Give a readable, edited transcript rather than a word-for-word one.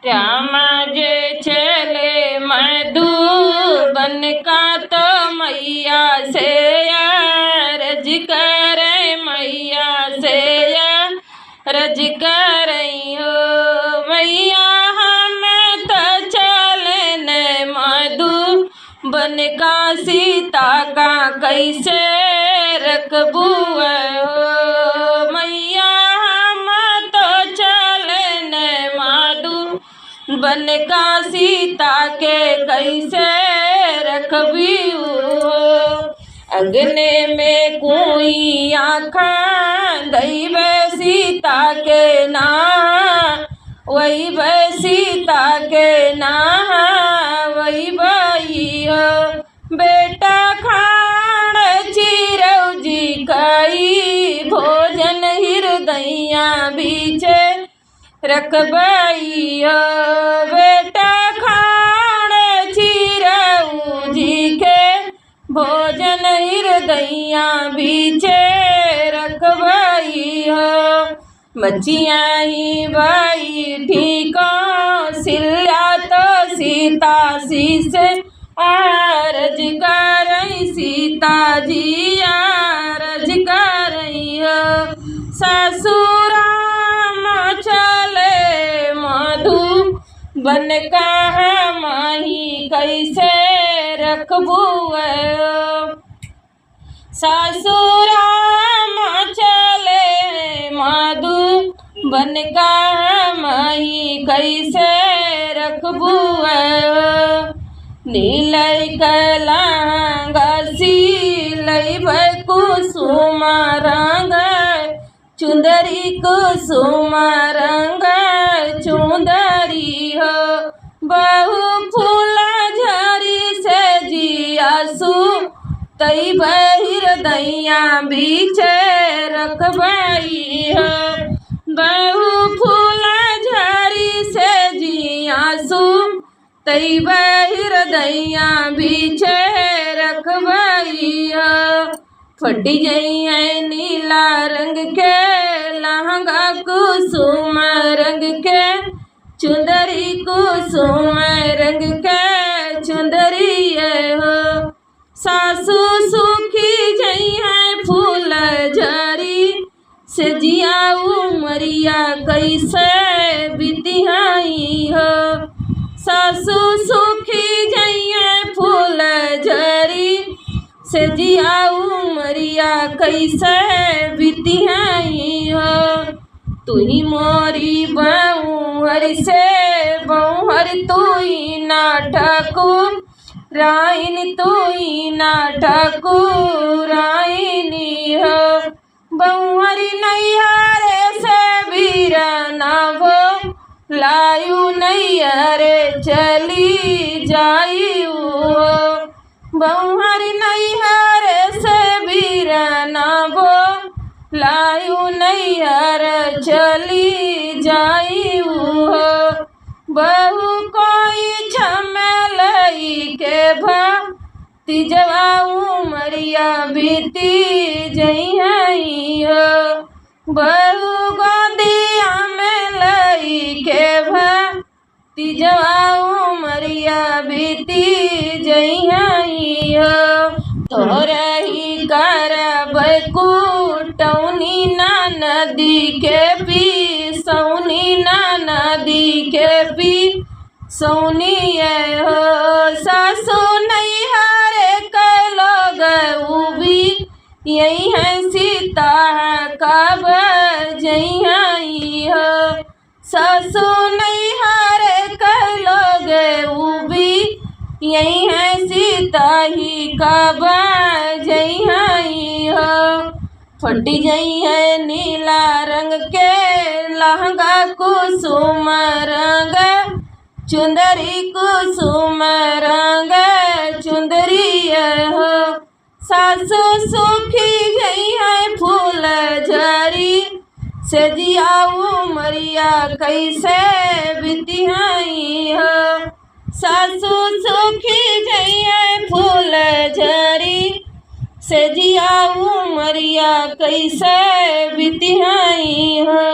रामा जे चले मधुबन का तो मैया से अर्ज करे, मैया से अर्ज करई हो मैया। हम तो चले न मधुबन का सीता का कैसे रखबू हो मैया। हम तो चले न मधुबन का सीता के कैसे रखबी हो। अगने में कोई आँखा दैव सीता के ना, वही वह सीता के ना वही वही हो। बेटा खाण चिरौ जी कई भोजन हृदया बीचे रखबई हो। बेटा खाण चिरौ जी के भोजन हृदया बीचे रखबई हो। बचिया ही भाई ठीको सिल्या तो सीता सी से अर्ज करई, सीता जी अर्ज करई हो। ससुराम चले मधुबन का माही कैसे रखबू हो। ससुराम चले मधुबन का माही कैसे रखबू हो। नीलई कलांगा सीलई कुसुम रंग चुंदरी, कुसुम रंग चुंदरी हो। बहु फूला झरी से जियासु तई हृदया बीचे रखबई हो। बहु फूला झरी से जियासु तई हृदया बीचे रखबई हो। फटी गई है नीला रंग के लहंगा, कुसुम रंग के चुंदरी, कुसुम रंग के चुंदरी हो। सासू सुखी जई है फूल झरी से जिया उमरिया कैसे बितिहाई हो। सासू सुखी जई है फूल झरी से जिया उमरिया कैसे बितिहाई हो। तुही मोरी बहुहर से बहुहर तुई ना ठाकुर राइन, तुई ना ठाकुर राइनी हो। बहुहरी नैहरे से बीरना भो लायू नैहरे चली जाई हो। बहुहरी नैहरे से बीरना भो लायू नैहर चली जाई हो। बहु कोई झमेलई के भतीजवा उमरिया बीती जई हो। बहु गोदिया में लई के भतीजवा उमरिया बीती जई हो। तोरे ही करब कुटौनी ना नदी के पी सौनी, ना नदी के पी सौनी हो। सासू नैहरे के लोग उबी यही है सीता कब जई हो। सासू नैहरे के लोग उबी यही है सीता ही कब जई हो। फटी गई है नीला रंग के लहंगा, कुसुम रंग चुंदरी, कुसुम रंग चुंदरी हो। सासू सुखी गई है फूल झरी से जिया उमरिया कैसे बितिहाई हो। सासू सुखी गई है फूल झरी से जिया उमरिया कैसे बितिहाई हो।